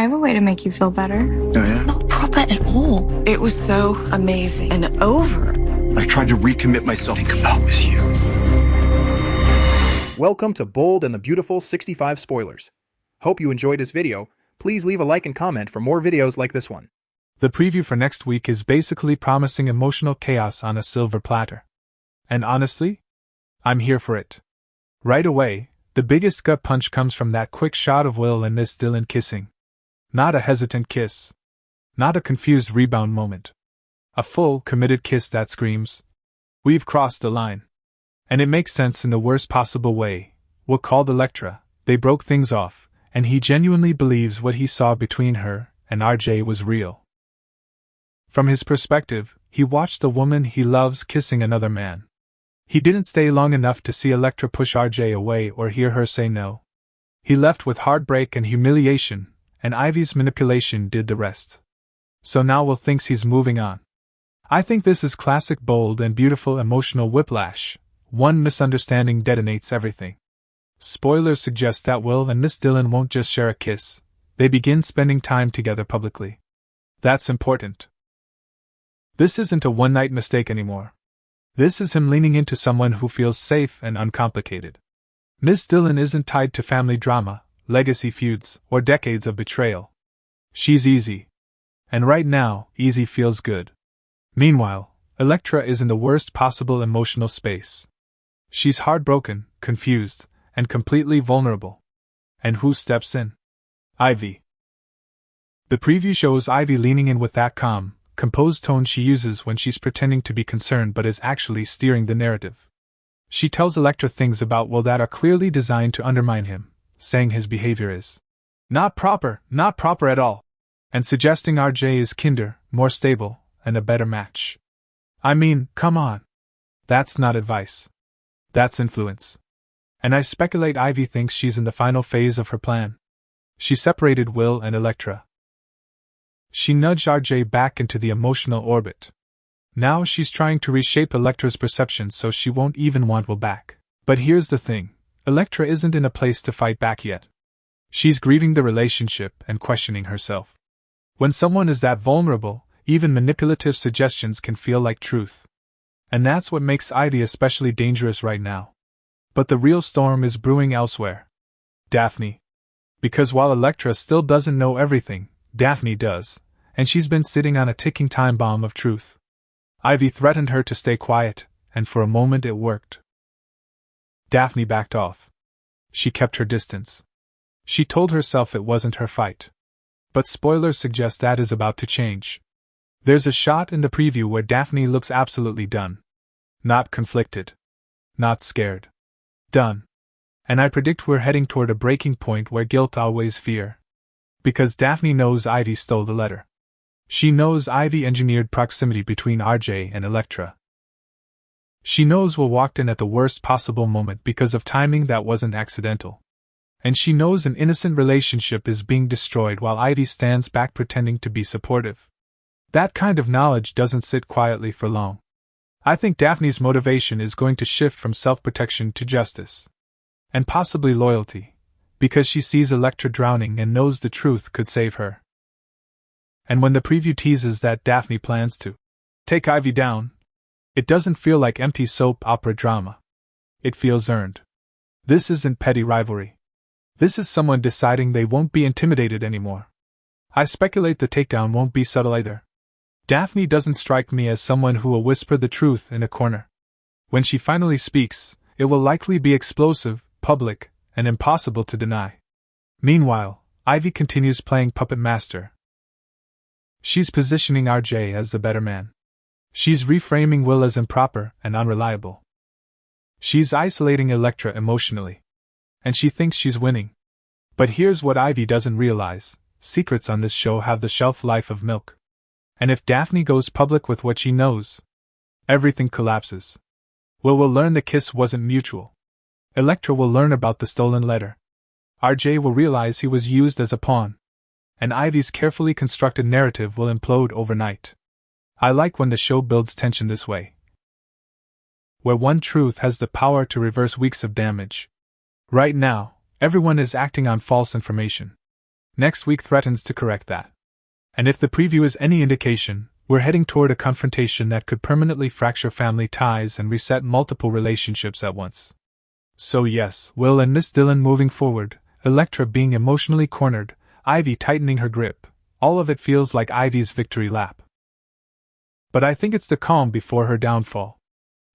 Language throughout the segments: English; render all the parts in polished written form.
have a way to make you feel better. Oh, yeah? It's not proper at all. It was so amazing and over. I tried to recommit myself. Think about was you. Welcome to Bold and the Beautiful 65 Spoilers. Hope you enjoyed this video. Please leave a like and comment for more videos like this one. The preview for next week is basically promising emotional chaos on a silver platter. And honestly, I'm here for it. Right away, the biggest gut punch comes from that quick shot of Will and Miss Dillon kissing. Not a hesitant kiss. Not a confused rebound moment. A full, committed kiss that screams, "We've crossed the line." And it makes sense in the worst possible way. Will called Electra, they broke things off, and he genuinely believes what he saw between her and RJ was real. From his perspective, he watched the woman he loves kissing another man. He didn't stay long enough to see Electra push RJ away or hear her say no. He left with heartbreak and humiliation, and Ivy's manipulation did the rest. So now Will thinks he's moving on. I think this is classic bold and beautiful emotional whiplash. One misunderstanding detonates everything. Spoilers suggest that Will and Miss Dillon won't just share a kiss, they begin spending time together publicly. That's important. This isn't a one-night mistake anymore. This is him leaning into someone who feels safe and uncomplicated. Miss Dillon isn't tied to family drama, legacy feuds, or decades of betrayal. She's easy. And right now, easy feels good. Meanwhile, Electra is in the worst possible emotional space. She's heartbroken, confused, and completely vulnerable. And who steps in? Ivy. The preview shows Ivy leaning in with that calm, composed tone she uses when she's pretending to be concerned but is actually steering the narrative. She tells Electra things about Will that are clearly designed to undermine him, saying his behavior is not proper at all, and suggesting RJ is kinder, more stable, and a better match. I mean, come on. That's not advice. That's influence. And I speculate Ivy thinks she's in the final phase of her plan. She separated Will and Electra. She nudged RJ back into the emotional orbit. Now she's trying to reshape Electra's perceptions so she won't even want Will back. But here's the thing, Electra isn't in a place to fight back yet. She's grieving the relationship and questioning herself. When someone is that vulnerable, even manipulative suggestions can feel like truth. And that's what makes Ivy especially dangerous right now. But the real storm is brewing elsewhere. Daphne. Because while Electra still doesn't know everything, Daphne does, and she's been sitting on a ticking time bomb of truth. Ivy threatened her to stay quiet, and for a moment it worked. Daphne backed off. She kept her distance. She told herself it wasn't her fight. But spoilers suggest that is about to change. There's a shot in the preview where Daphne looks absolutely done. Not conflicted. Not scared. Done. And I predict we're heading toward a breaking point where guilt outweighs fear. Because Daphne knows Ivy stole the letter. She knows Ivy engineered proximity between RJ and Electra. She knows Will walked in at the worst possible moment because of timing that wasn't accidental. And she knows an innocent relationship is being destroyed while Ivy stands back pretending to be supportive. That kind of knowledge doesn't sit quietly for long. I think Daphne's motivation is going to shift from self-protection to justice. And possibly loyalty. Because she sees Electra drowning and knows the truth could save her. And when the preview teases that Daphne plans to take Ivy down, it doesn't feel like empty soap opera drama. It feels earned. This isn't petty rivalry. This is someone deciding they won't be intimidated anymore. I speculate the takedown won't be subtle either. Daphne doesn't strike me as someone who will whisper the truth in a corner. When she finally speaks, it will likely be explosive, public, and impossible to deny. Meanwhile, Ivy continues playing puppet master. She's positioning RJ as the better man. She's reframing Will as improper and unreliable. She's isolating Electra emotionally. And she thinks she's winning. But here's what Ivy doesn't realize, secrets on this show have the shelf life of milk. And if Daphne goes public with what she knows, everything collapses. Will learn the kiss wasn't mutual. Electra will learn about the stolen letter. RJ will realize he was used as a pawn. And Ivy's carefully constructed narrative will implode overnight. I like when the show builds tension this way. Where one truth has the power to reverse weeks of damage. Right now, everyone is acting on false information. Next week threatens to correct that. And if the preview is any indication, we're heading toward a confrontation that could permanently fracture family ties and reset multiple relationships at once. So yes, Will and Miss Dillon moving forward, Electra being emotionally cornered, Ivy tightening her grip, all of it feels like Ivy's victory lap. But I think it's the calm before her downfall.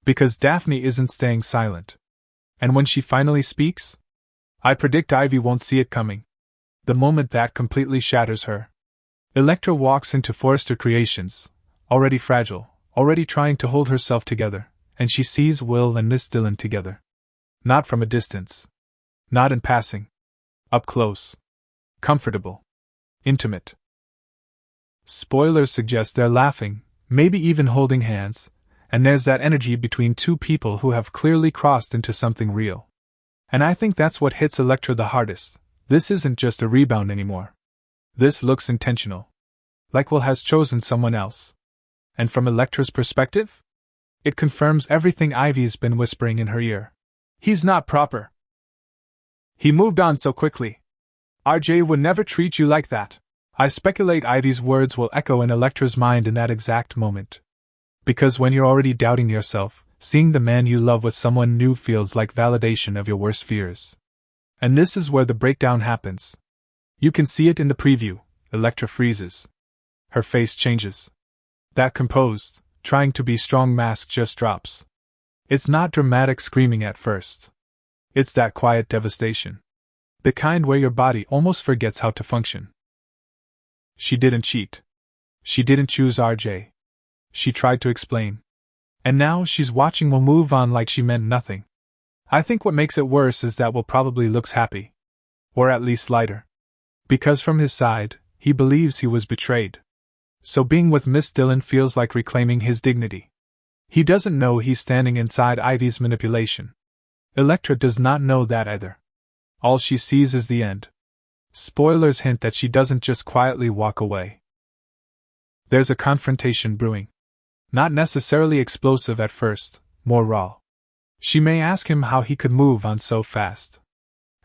Because Daphne isn't staying silent. And when she finally speaks, I predict Ivy won't see it coming. The moment that completely shatters her. Electra walks into Forrester Creations, already fragile, already trying to hold herself together, and she sees Will and Miss Dillon together. Not from a distance. Not in passing. Up close. Comfortable. Intimate. Spoilers suggest they're laughing, maybe even holding hands, and there's that energy between two people who have clearly crossed into something real. And I think that's what hits Electra the hardest. This isn't just a rebound anymore. This looks intentional. Like Will has chosen someone else. And from Electra's perspective? It confirms everything Ivy's been whispering in her ear. He's not proper. He moved on so quickly. RJ would never treat you like that. I speculate Ivy's words will echo in Electra's mind in that exact moment. Because when you're already doubting yourself, seeing the man you love with someone new feels like validation of your worst fears. And this is where the breakdown happens. You can see it in the preview. Electra freezes. Her face changes. That composed, trying to be strong mask just drops. It's not dramatic screaming at first. It's that quiet devastation. The kind where your body almost forgets how to function. She didn't cheat. She didn't choose RJ. She tried to explain. And now she's watching Will move on like she meant nothing. I think what makes it worse is that Will probably looks happy. Or at least lighter. Because from his side, he believes he was betrayed. So being with Miss Dillon feels like reclaiming his dignity. He doesn't know he's standing inside Ivy's manipulation. Electra does not know that either. All she sees is the end. Spoilers hint that she doesn't just quietly walk away. There's a confrontation brewing. Not necessarily explosive at first, more raw. She may ask him how he could move on so fast.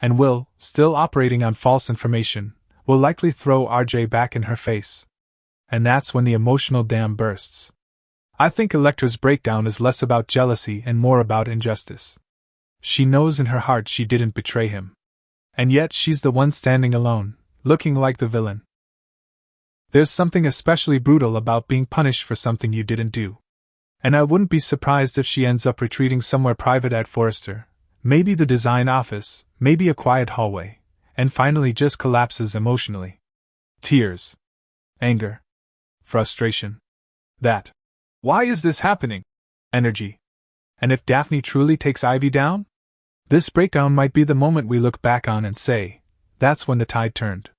And Will, still operating on false information, will likely throw RJ back in her face. And that's when the emotional dam bursts. I think Electra's breakdown is less about jealousy and more about injustice. She knows in her heart she didn't betray him. And yet she's the one standing alone, looking like the villain. There's something especially brutal about being punished for something you didn't do. And I wouldn't be surprised if she ends up retreating somewhere private at Forrester, maybe the design office, maybe a quiet hallway, and finally just collapses emotionally. Tears. Anger. Frustration. That. Why is this happening? Energy. And if Daphne truly takes Ivy down? This breakdown might be the moment we look back on and say, that's when the tide turned.